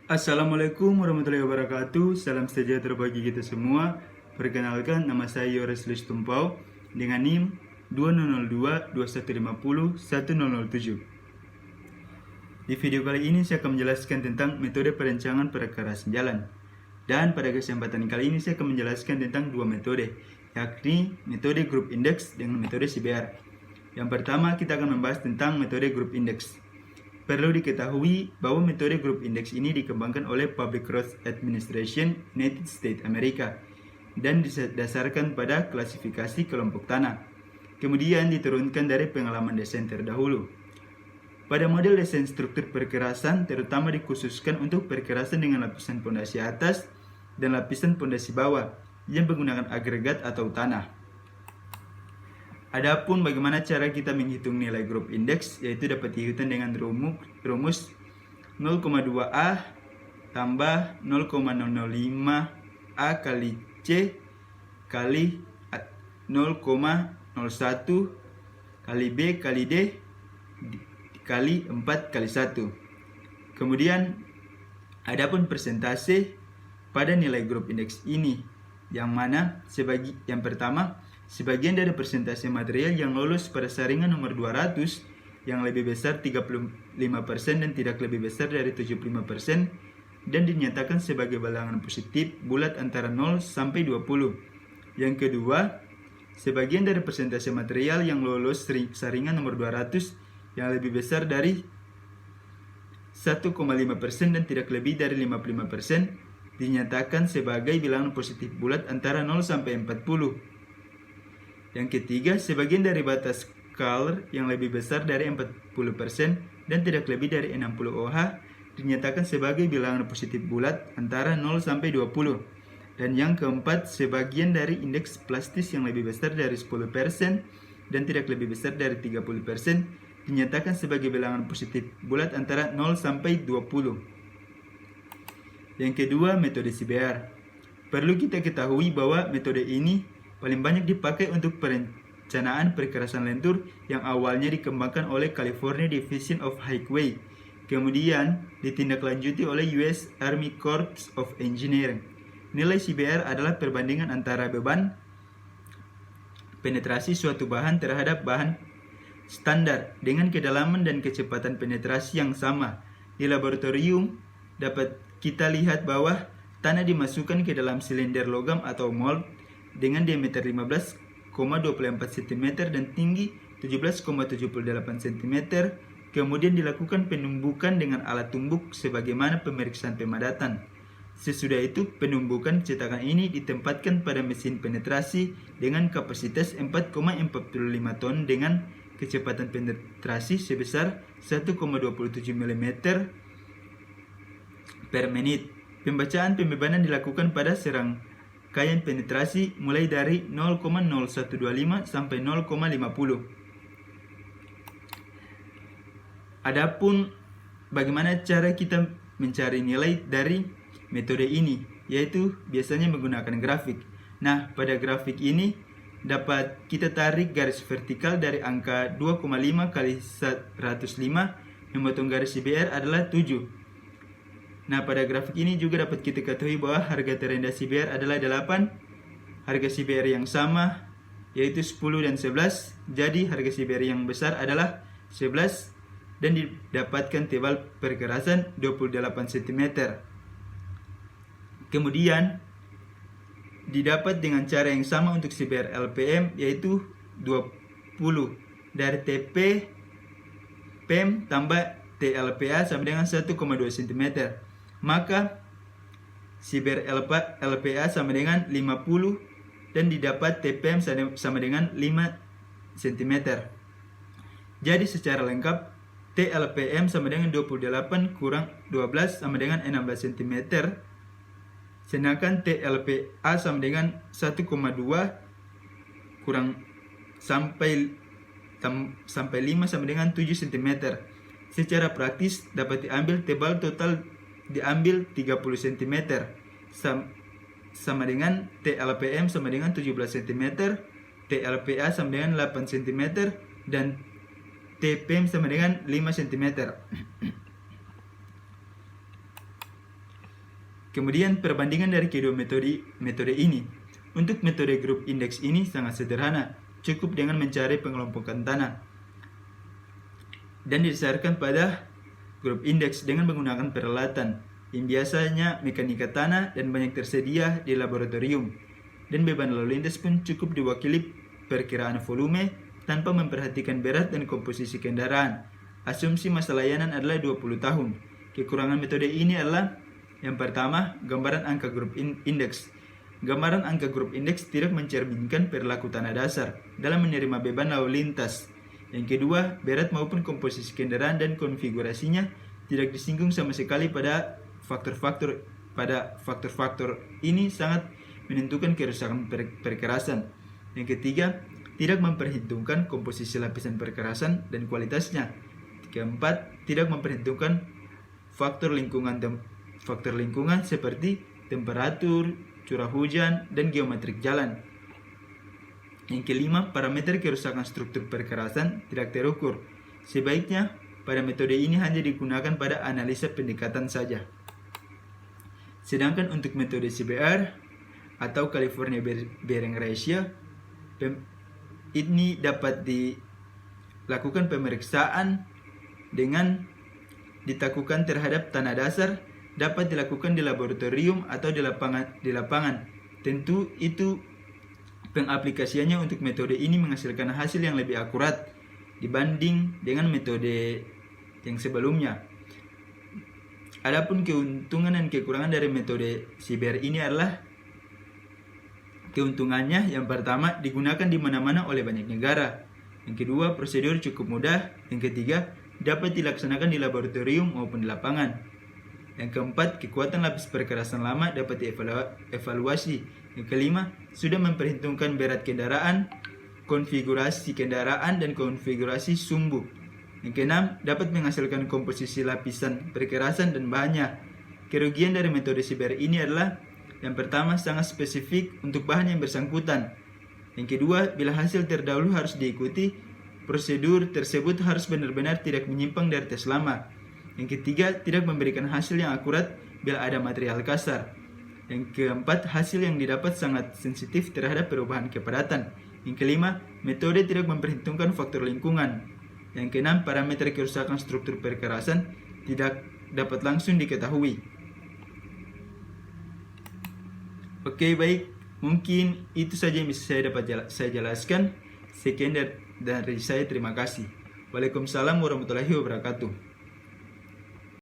Assalamualaikum warahmatullahi wabarakatuh. Salam sejahtera bagi kita semua. Perkenalkan, nama saya Yoris Lis Tumpau dengan NIM 200221501007. Di video kali ini saya akan menjelaskan tentang metode perencanaan perkerasan jalan. Dan pada kesempatan kali ini saya akan menjelaskan tentang dua metode, yakni metode group index dengan metode CBR. Yang pertama kita akan membahas tentang metode group index. Perlu diketahui bahwa metode group index ini dikembangkan oleh Public Roads Administration United States Amerika dan didasarkan pada klasifikasi kelompok tanah. Kemudian diturunkan dari pengalaman desain terdahulu. Pada model desain struktur perkerasan terutama dikhususkan untuk perkerasan dengan lapisan pondasi atas dan lapisan pondasi bawah yang menggunakan agregat atau tanah. Adapun bagaimana cara kita menghitung nilai group index, yaitu dapat dihitung dengan rumus 0,2A tambah 0,005A kali C kali 0,01 kali B kali D kali 4 kali 1. Kemudian adapun persentase pada nilai group index ini, yang mana yang pertama, sebagian dari persentase material yang lolos pada saringan nomor 200 yang lebih besar 35% dan tidak lebih besar dari 75% dan dinyatakan sebagai bilangan positif bulat antara 0 sampai 20. Yang kedua, sebagian dari persentase material yang lolos saringan nomor 200 yang lebih besar dari 1,5% dan tidak lebih dari 55% dinyatakan sebagai bilangan positif bulat antara 0 sampai 40. Yang ketiga, sebagian dari batas Scaler yang lebih besar dari 40% dan tidak lebih dari 60 OH dinyatakan sebagai bilangan positif bulat antara 0 sampai 20. Dan yang keempat, sebagian dari indeks plastis yang lebih besar dari 10% dan tidak lebih besar dari 30% dinyatakan sebagai bilangan positif bulat antara 0 sampai 20. Yang kedua, metode CBR. Perlu kita ketahui bahwa metode ini paling banyak dipakai untuk perencanaan perkerasan lentur yang awalnya dikembangkan oleh California Division of Highway, kemudian ditindaklanjuti oleh US Army Corps of Engineering. Nilai CBR adalah perbandingan antara beban penetrasi suatu bahan terhadap bahan standar dengan kedalaman dan kecepatan penetrasi yang sama. Di laboratorium dapat kita lihat bahwa tanah dimasukkan ke dalam silinder logam atau mold dengan diameter 15,24 cm dan tinggi 17,78 cm. Kemudian dilakukan penumbukan dengan alat tumbuk sebagaimana pemeriksaan pemadatan. Sesudah itu, penumbukan cetakan ini ditempatkan pada mesin penetrasi dengan kapasitas 4,45 ton dengan kecepatan penetrasi sebesar 1,27 mm per menit. Pembacaan pembebanan dilakukan pada serangkaian penetrasi mulai dari 0,0125 sampai 0,50. Adapun bagaimana cara kita mencari nilai dari metode ini, yaitu biasanya menggunakan grafik. Nah, pada grafik ini dapat kita tarik garis vertikal dari angka 2,5 kali 105, memotong garis CBR adalah 7. Nah, pada grafik ini juga dapat kita ketahui bahwa harga terendah CBR adalah 8, harga CBR yang sama yaitu 10 dan 11, jadi harga CBR yang besar adalah 11 dan didapatkan tebal perkerasan 28 cm. Kemudian didapat dengan cara yang sama untuk CBR LPM yaitu 20 dari TP PM tambah TLPA sama dengan 1,2 cm. Maka CBR LPA sama dengan 50 dan didapat TPM sama dengan 5 cm. Jadi secara lengkap TLPM sama dengan 28 kurang 12 sama dengan 16 cm. Sedangkan TLPA sama dengan 1,2 kurang sampai 5 sama dengan 7 cm. Secara praktis dapat diambil tebal total diambil 30 cm sama dengan TLPM sama dengan 17 cm, TLPA sama dengan 8 cm dan TPM sama dengan 5 cm. Kemudian perbandingan dari kedua metode ini. Untuk metode grup indeks ini sangat sederhana, cukup dengan mencari pengelompokan tanah dan didasarkan pada grup indeks dengan menggunakan peralatan yang biasanya mekanika tanah dan banyak tersedia di laboratorium. Dan beban lalu lintas pun cukup diwakili perkiraan volume tanpa memperhatikan berat dan komposisi kendaraan. Asumsi masa layanan adalah 20 tahun. Kekurangan metode ini adalah yang pertama, gambaran angka grup indeks. Gambaran angka grup indeks tidak mencerminkan perilaku tanah dasar dalam menerima beban lalu lintas. Yang kedua, berat maupun komposisi kendaraan dan konfigurasinya tidak disinggung sama sekali pada faktor-faktor ini sangat menentukan kerusakan perkerasan. Yang ketiga, tidak memperhitungkan komposisi lapisan perkerasan dan kualitasnya. Keempat, tidak memperhitungkan faktor lingkungan seperti temperatur, curah hujan, dan geometrik jalan. Yang kelima, parameter kerusakan struktur perkerasan tidak terukur. Sebaiknya, pada metode ini hanya digunakan pada analisa pendekatan saja. Sedangkan untuk metode CBR atau California Bearing Ratio, ini dapat dilakukan pemeriksaan dengan ditakukan terhadap tanah dasar, dapat dilakukan di laboratorium atau di lapangan. Tentu itu pengaplikasiannya untuk metode ini menghasilkan hasil yang lebih akurat dibanding dengan metode yang sebelumnya. Adapun keuntungan dan kekurangan dari metode CBR ini adalah keuntungannya yang pertama digunakan di mana-mana oleh banyak negara. Yang kedua, prosedur cukup mudah. Yang ketiga, dapat dilaksanakan di laboratorium maupun di lapangan. Yang keempat, kekuatan lapis perkerasan lama dapat dievaluasi. Yang kelima, sudah memperhitungkan berat kendaraan, konfigurasi kendaraan, dan konfigurasi sumbu. Yang keenam, dapat menghasilkan komposisi lapisan perkerasan dan bahannya. Kerugian dari metode CBR ini adalah yang pertama, sangat spesifik untuk bahan yang bersangkutan. Yang kedua, bila hasil terdahulu harus diikuti, prosedur tersebut harus benar-benar tidak menyimpang dari tes lama. Yang ketiga, tidak memberikan hasil yang akurat bila ada material kasar. Yang keempat, hasil yang didapat sangat sensitif terhadap perubahan kepadatan. Yang kelima, metode tidak memperhitungkan faktor lingkungan. Yang keenam, parameter kerusakan struktur perkerasan tidak dapat langsung diketahui. Oke, baik. Mungkin itu saja yang bisa saya jelaskan. Sekian dari saya, terima kasih. Waalaikumsalam warahmatullahi wabarakatuh.